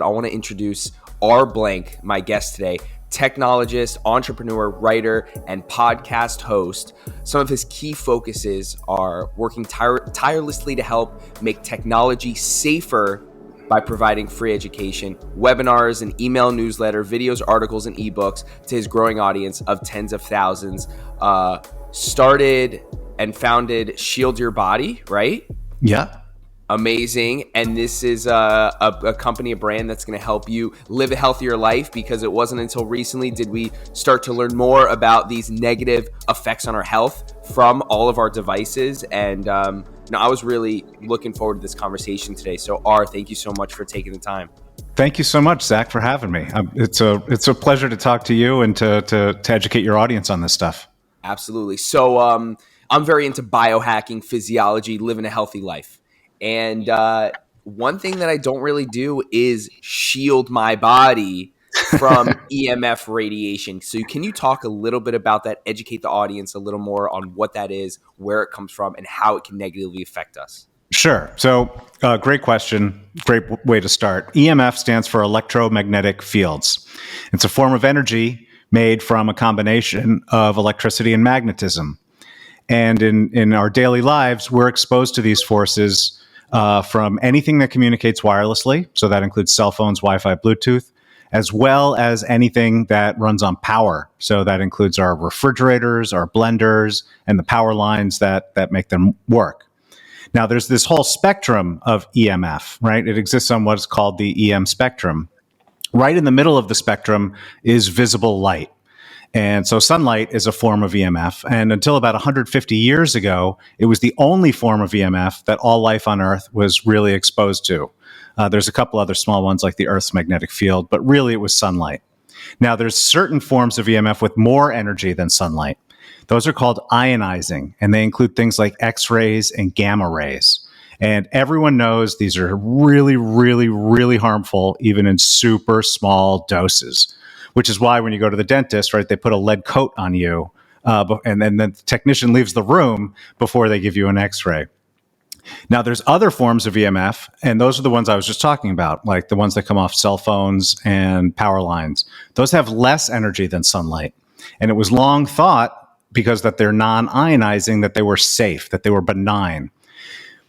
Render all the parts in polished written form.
I want to introduce R. Blank, my guest today, technologist, entrepreneur, writer, and podcast host. Some of his key focuses are working tirelessly to help make technology safer by providing free education, webinars, and email newsletter, videos, articles, and ebooks to his growing audience of tens of thousands. Started and founded Shield Your Body, right? Yeah. Amazing. And this is a company, a brand that's going to help you live a healthier life, because it wasn't until recently did we start to learn more about these negative effects on our health from all of our devices. And I was really looking forward to this conversation today. So R, thank you so much for taking the time. Thank you so much, Zach, for having me. It's a pleasure to talk to you and to educate your audience on this stuff. Absolutely. So I'm very into biohacking, physiology, living a healthy life. And one thing that I don't really do is shield my body from EMF radiation. So can you talk a little bit about that, educate the audience a little more on what that is, where it comes from, and how it can negatively affect us? Sure. So great question. Great way to start. EMF stands for electromagnetic fields. It's a form of energy made from a combination of electricity and magnetism. And in our daily lives, we're exposed to these forces from anything that communicates wirelessly. So that includes cell phones, Wi-Fi, Bluetooth, as well as anything that runs on power. So that includes our refrigerators, our blenders, and the power lines that make them work. Now, there's this whole spectrum of EMF, right? It exists on what's called the EM spectrum. Right in the middle of the spectrum is visible light. And so sunlight is a form of EMF. And until about 150 years ago, it was the only form of EMF that all life on Earth was really exposed to. There's a couple other small ones like the Earth's magnetic field, but really it was sunlight. Now, there's certain forms of EMF with more energy than sunlight. Those are called ionizing, and they include things like X-rays and gamma rays. And everyone knows these are really, really, really harmful, even in super small doses. Which is why when you go to the dentist, right, they put a lead coat on you, and then the technician leaves the room before they give you an X-ray. Now, there's other forms of EMF, and those are the ones I was just talking about, like the ones that come off cell phones and power lines. Those have less energy than sunlight. And it was long thought, because that they're non-ionizing, that they were safe, that they were benign.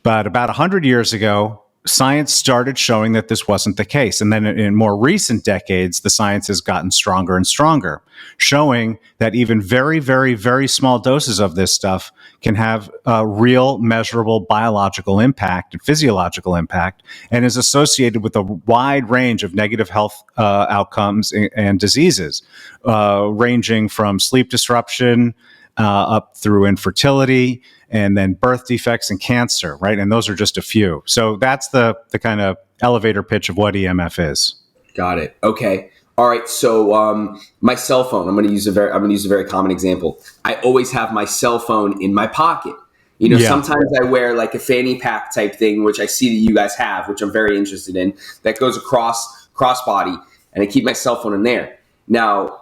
But about 100 years ago, science started showing that this wasn't the case. And then in more recent decades, the science has gotten stronger and stronger, showing that even very, very, very small doses of this stuff can have a real measurable biological impact and physiological impact, and is associated with a wide range of negative health outcomes and diseases, ranging from sleep disruption up through infertility, and then birth defects and cancer, right? And those are just a few. So that's the kind of elevator pitch of what EMF is. Got it. Okay. All right. So my cell phone, I'm going to use a very common example. I always have my cell phone in my pocket. Sometimes I wear like a fanny pack type thing, which I see that you guys have, which I'm very interested in, that goes across crossbody, and I keep my cell phone in there. Now,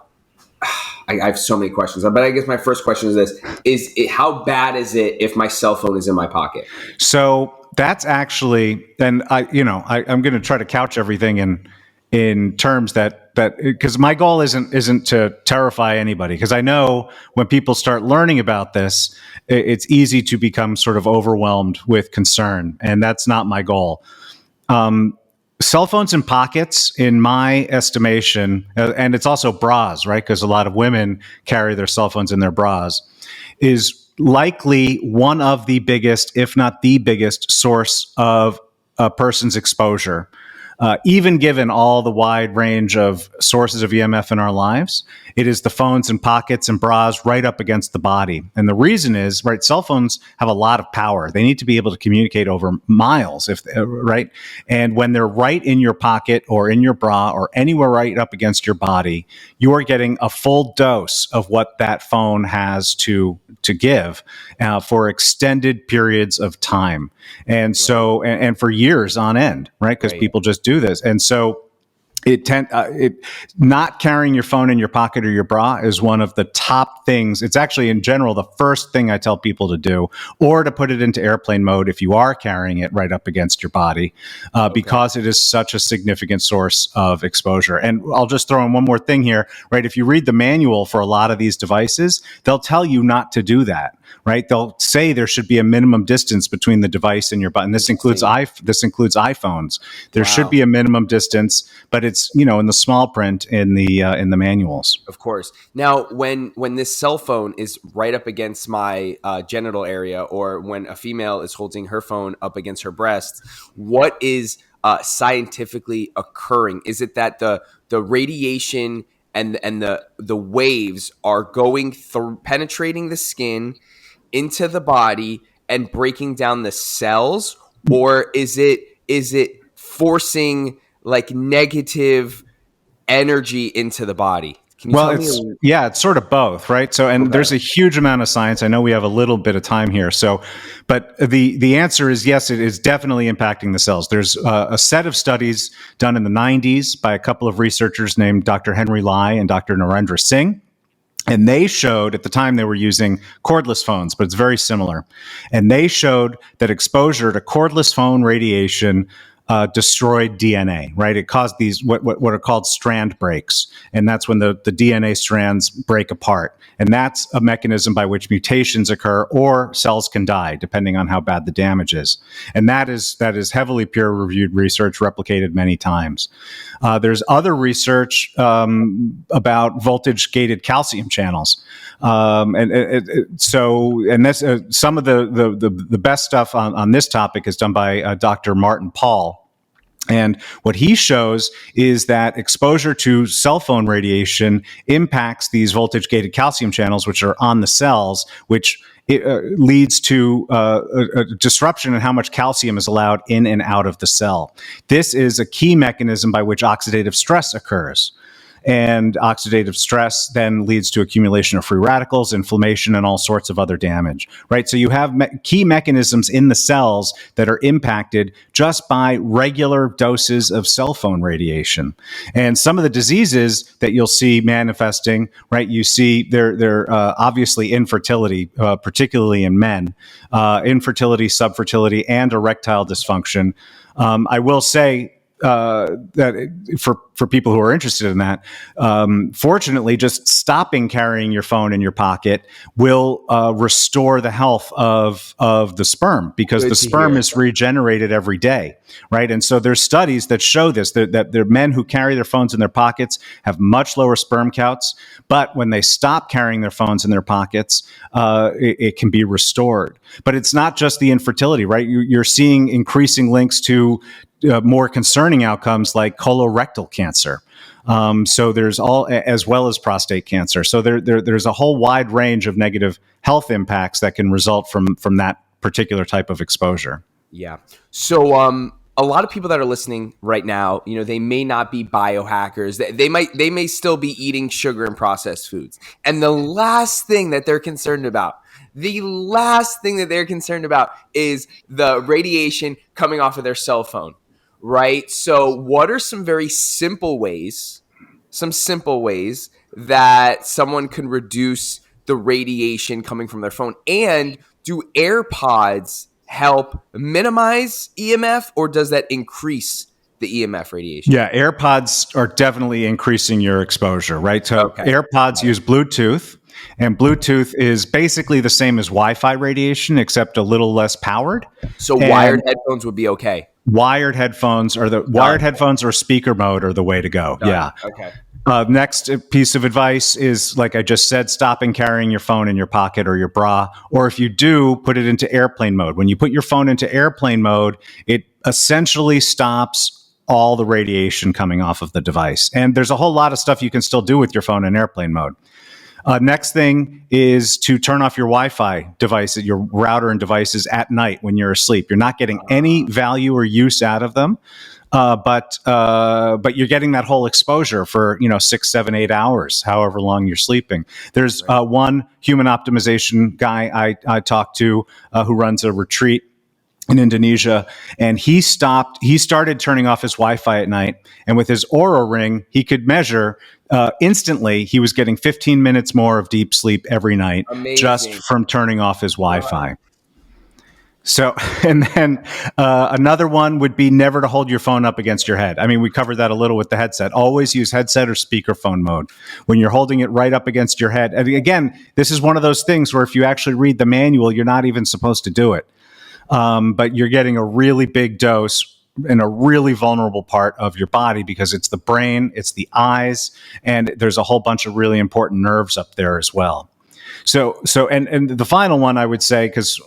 I have so many questions, but I guess my first question is this: how bad is it if my cell phone is in my pocket? So that's actually, and I'm going to try to couch everything in terms that because my goal isn't to terrify anybody, because I know when people start learning about this, it's easy to become sort of overwhelmed with concern, and that's not my goal. Cell phones in pockets, in my estimation, and it's also bras, right? Because a lot of women carry their cell phones in their bras, is likely one of the biggest, if not the biggest, source of a person's exposure. Even given all the wide range of sources of EMF in our lives, it is the phones and pockets and bras right up against the body. And the reason is, right, cell phones have a lot of power. They need to be able to communicate over miles, right? And when they're right in your pocket or in your bra or anywhere right up against your body, you are getting a full dose of what that phone has to give for extended periods of time. And so, and for years on end, right? Because people just do this. And so it not carrying your phone in your pocket or your bra is one of the top things. It's actually in general the first thing I tell people to do, or to put it into airplane mode if you are carrying it right up against your body, because it is such a significant source of exposure. And I'll just throw in one more thing here, right? If you read the manual for a lot of these devices, they'll tell you not to do that. Right? They'll say there should be a minimum distance between the device and your button. This includes iPhones. There should be a minimum distance, but it's in the small print in the manuals. Of course. Now, when this cell phone is right up against my genital area, or when a female is holding her phone up against her breasts, what is scientifically occurring? Is it that the radiation and the waves are going through, penetrating the skin into the body and breaking down the cells, or is it forcing like negative energy into the body? Can you tell me? It's sort of both, right? So, and there's a huge amount of science. I know we have a little bit of time here. So, but the answer is yes, it is definitely impacting the cells. There's a set of studies done in the 90s by a couple of researchers named Dr. Henry Lai and Dr. Narendra Singh. And they showed, at the time they were using cordless phones, but it's very similar. And they showed that exposure to cordless phone radiation destroyed DNA, right? It caused these what are called strand breaks. And that's when the DNA strands break apart. And that's a mechanism by which mutations occur or cells can die, depending on how bad the damage is. And that is heavily peer-reviewed research, replicated many times. There's other research about voltage-gated calcium channels. Some of the best stuff on this topic is done by Dr. Martin Paul. And what he shows is that exposure to cell phone radiation impacts these voltage-gated calcium channels, which are on the cells, which leads to a disruption in how much calcium is allowed in and out of the cell. This is a key mechanism by which oxidative stress occurs. And oxidative stress then leads to accumulation of free radicals, inflammation, and all sorts of other damage, right? So you have key mechanisms in the cells that are impacted just by regular doses of cell phone radiation. And some of the diseases that you'll see manifesting, right? You see they're obviously infertility, particularly in men, infertility, subfertility, and erectile dysfunction. I will say, that for people who are interested in that, fortunately, just stopping carrying your phone in your pocket will restore the health of the sperm, because the sperm is regenerated every day, right? And so there's studies that show this, that there are men who carry their phones in their pockets have much lower sperm counts, but when they stop carrying their phones in their pockets, it can be restored. But it's not just the infertility, right? You're seeing increasing links to more concerning outcomes like colorectal cancer. So there's as well as prostate cancer. So there's a whole wide range of negative health impacts that can result from that particular type of exposure. Yeah. So a lot of people that are listening right now, they may not be biohackers. They may still be eating sugar and processed foods. And the last thing that they're concerned about is the radiation coming off of their cell phone. Right. So what are some simple ways that someone can reduce the radiation coming from their phone? And do AirPods help minimize EMF, or does that increase the EMF radiation? Yeah, AirPods are definitely increasing your exposure, right? So AirPods use Bluetooth. And Bluetooth is basically the same as Wi-Fi radiation, except a little less powered. So wired headphones would be okay. Wired headphones or speaker mode are the way to go. Done. Yeah. Okay. Next piece of advice is, like I just said, stopping carrying your phone in your pocket or your bra. Or if you do, put it into airplane mode. When you put your phone into airplane mode, it essentially stops all the radiation coming off of the device. And there's a whole lot of stuff you can still do with your phone in airplane mode. Next thing is to turn off your Wi-Fi devices, your router and devices at night when you're asleep. You're not getting any value or use out of them, but you're getting that whole exposure for 6, 7, 8 hours, however long you're sleeping. There's one human optimization guy I talked to who runs a retreat in Indonesia, and he started turning off his Wi-Fi at night, and with his Aura ring, he could measure instantly he was getting 15 minutes more of deep sleep every night just Amazing. from turning off his Wi-Fi. Wow. So, and then another one would be never to hold your phone up against your head. I mean, we covered that a little with the headset. Always use headset or speakerphone mode when you're holding it right up against your head. And again, this is one of those things where if you actually read the manual, you're not even supposed to do it. But you're getting a really big dose in a really vulnerable part of your body because it's the brain, it's the eyes, and there's a whole bunch of really important nerves up there as well. So, and the final one I would say, because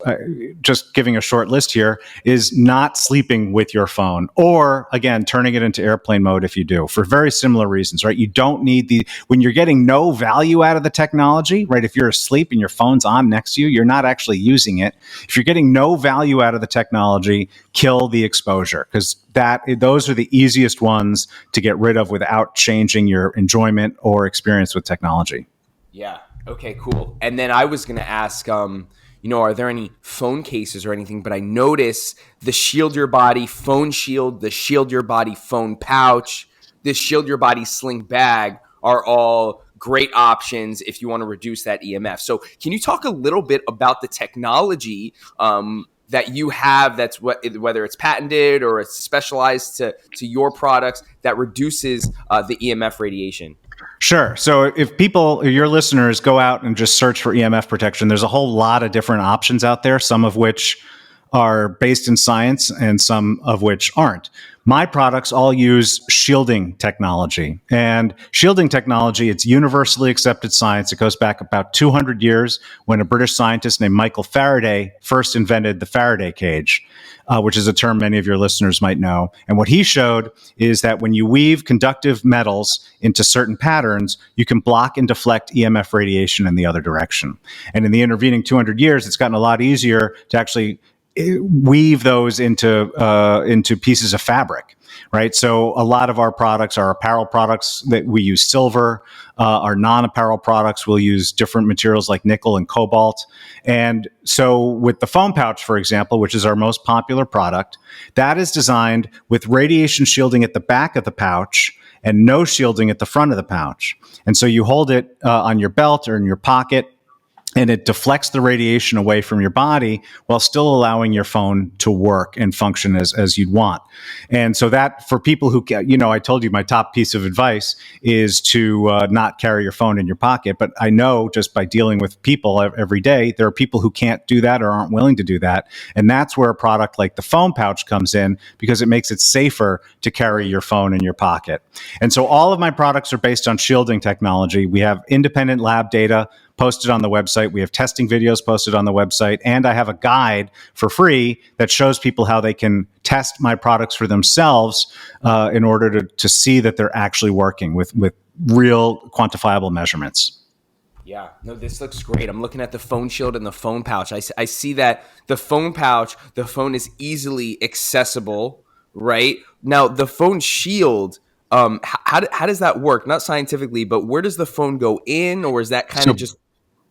just giving a short list here, is not sleeping with your phone, or again, turning it into airplane mode if you do, for very similar reasons, right? You don't need when you're getting no value out of the technology, right? If you're asleep and your phone's on next to you, you're not actually using it. If you're getting no value out of the technology, kill the exposure, because those are the easiest ones to get rid of without changing your enjoyment or experience with technology. Yeah. Okay, cool. And then I was going to ask, are there any phone cases or anything? But I notice the Shield Your Body phone shield, the Shield Your Body phone pouch, the Shield Your Body sling bag are all great options if you want to reduce that EMF. So can you talk a little bit about the technology that you have that's whether it's patented or it's specialized to your products that reduces the EMF radiation? Sure. So if your listeners go out and just search for EMF protection, there's a whole lot of different options out there, some of which are based in science and some of which aren't. My products all use shielding technology. And shielding technology, it's universally accepted science. It goes back about 200 years when a British scientist named Michael Faraday first invented the Faraday cage, which is a term many of your listeners might know. And what he showed is that when you weave conductive metals into certain patterns, you can block and deflect EMF radiation in the other direction. And in the intervening 200 years, it's gotten a lot easier to actually weave those into pieces of fabric, right? So a lot of our products are apparel products that we use silver. Our non-apparel products will use different materials like nickel and cobalt. And so with the phone pouch, for example, which is our most popular product, that is designed with radiation shielding at the back of the pouch and no shielding at the front of the pouch. And so you hold it on your belt or in your pocket, and it deflects the radiation away from your body while still allowing your phone to work and function as you'd want. And so that for people who, I told you my top piece of advice is to not carry your phone in your pocket. But I know just by dealing with people every day, there are people who can't do that or aren't willing to do that. And that's where a product like the phone pouch comes in, because it makes it safer to carry your phone in your pocket. And so all of my products are based on shielding technology. We have independent lab data posted on the website. We have testing videos posted on the website. And I have a guide for free that shows people how they can test my products for themselves in order to see that they're actually working with real quantifiable measurements. Yeah, no, this looks great. I'm looking at the phone shield and the phone pouch. I see that the phone pouch, the phone is easily accessible, right? Now, the phone shield, how does that work? Not scientifically, but where does the phone go in, or is that kind of just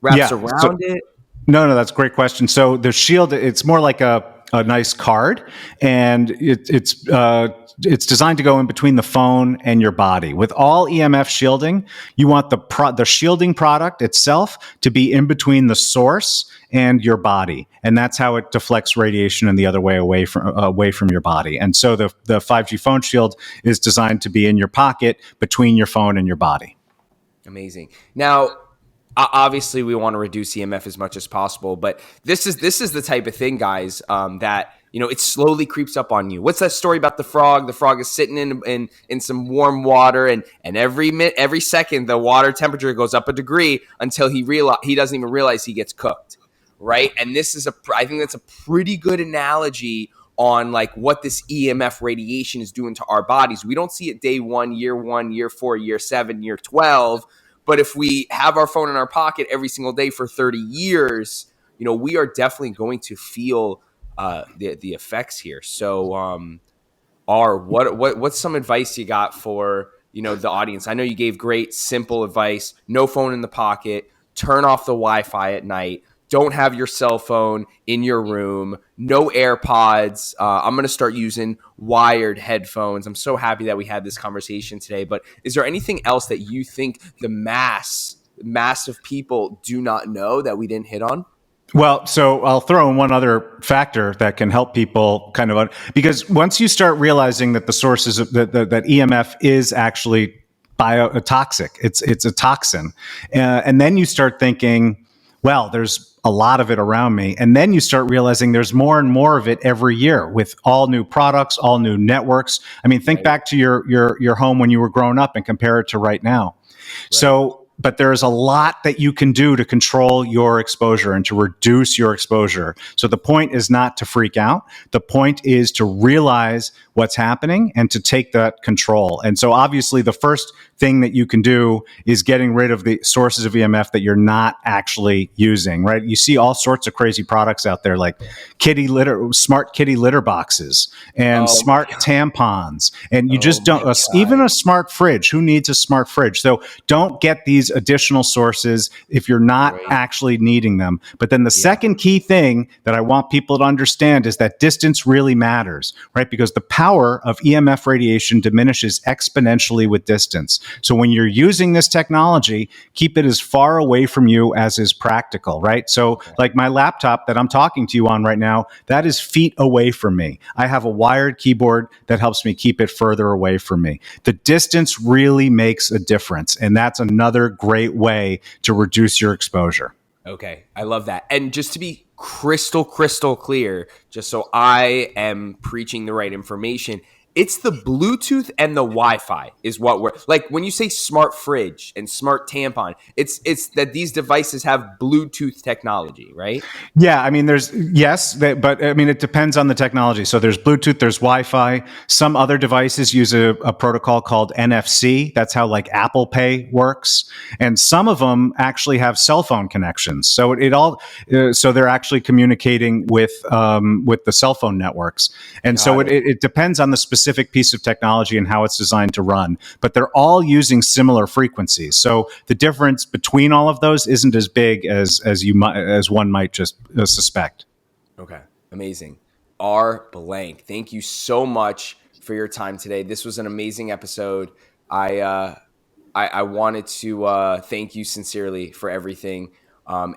wraps around it? No, that's a great question. So the shield, it's more like a nice card, and it's designed to go in between the phone and your body. With all EMF shielding, you want the shielding product itself to be in between the source and your body, and that's how it deflects radiation in the other way away from your body. And so the 5G phone shield is designed to be in your pocket between your phone and your body. Amazing. Now, obviously, we want to reduce EMF as much as possible, but this is the type of thing, guys, that it slowly creeps up on you. What's that story about the frog? The frog is sitting in some warm water, and every second the water temperature goes up a degree until he doesn't even realize he gets cooked, right? And I think that's a pretty good analogy on like what this EMF radiation is doing to our bodies. We don't see it day 1, year 4, year 7, year 12. But if we have our phone in our pocket every single day for 30 years, we are definitely going to feel the effects here. So, what's some advice you got for the audience? I know you gave great, simple advice: no phone in the pocket, turn off the Wi-Fi at night, don't have your cell phone in your room, no AirPods. I'm going to start using wired headphones. I'm so happy that we had this conversation today. But is there anything else that you think the mass of people do not know that we didn't hit on? Well, so I'll throw in one other factor that can help people because once you start realizing that the sources of that EMF is actually toxic, it's a toxin, and then you start thinking, well, there's a lot of it around me, and then you start realizing there's more and more of it every year with all new products, all new networks. I mean, think back to your home when you were growing up and compare it to right now. Right. So. But there's a lot that you can do to control your exposure and to reduce your exposure. So the point is not to freak out. The point is to realize what's happening and to take that control. And so obviously the first thing that you can do is getting rid of the sources of EMF that you're not actually using, right? You see all sorts of crazy products out there like smart kitty litter boxes and smart tampons. And you just don't, even a smart fridge. Who needs a smart fridge? So don't get these additional sources if you're not actually needing them. But then the second key thing that I want people to understand is that distance really matters, right? Because the power of EMF radiation diminishes exponentially with distance. So when you're using this technology, keep it as far away from you as is practical, right? So like my laptop that I'm talking to you on right now, that is feet away from me. I have a wired keyboard that helps me keep it further away from me. The distance really makes a difference. And that's another great way to reduce your exposure. Okay, I love that. And just to be crystal clear, just so I am preaching the right information, it's the Bluetooth and the Wi-Fi is what we're like when you say smart fridge and smart tampon, it's that these devices have Bluetooth technology, right? Yeah, I mean, but I mean, it depends on the technology. So there's Bluetooth, there's Wi-Fi. Some other devices use a protocol called NFC. That's how like Apple Pay works. And some of them actually have cell phone connections. So so they're actually communicating with the cell phone networks. And so it depends on the specific piece of technology and how it's designed to run, but they're all using similar frequencies. So the difference between all of those isn't as big as one might just suspect. Okay, amazing. R blank. Thank you so much for your time today. This was an amazing episode. I wanted to thank you sincerely for everything.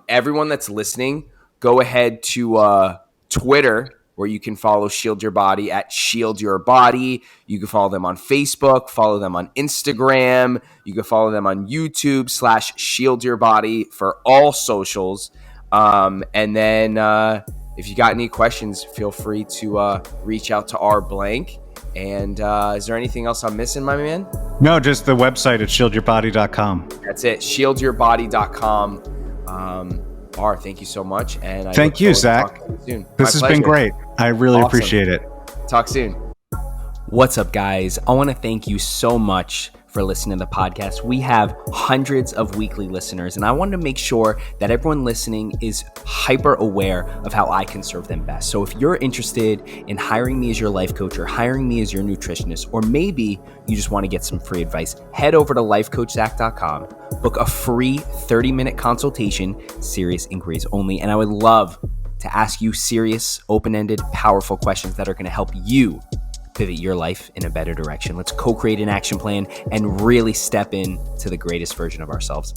Everyone that's listening, go ahead to Twitter, where you can follow Shield Your Body at Shield Your Body. You can follow them on Facebook, follow them on Instagram. You can follow them on YouTube /Shield Your Body for all socials. And then if you got any questions, feel free to reach out to R blank. And is there anything else I'm missing, my man? No, just the website at shieldyourbody.com. That's it, shieldyourbody.com. R, thank you so much. And thank you, Zach. This has been great. I really appreciate it. Talk soon. What's up, guys? I want to thank you so much for listening to the podcast. We have hundreds of weekly listeners, and I wanted to make sure that everyone listening is hyper aware of how I can serve them best. So if you're interested in hiring me as your life coach or hiring me as your nutritionist, or maybe you just want to get some free advice, head over to lifecoachzach.com, book a free 30-minute consultation, serious inquiries only, and I would love to ask you serious, open-ended, powerful questions that are going to help you pivot your life in a better direction. Let's co-create an action plan and really step in to the greatest version of ourselves.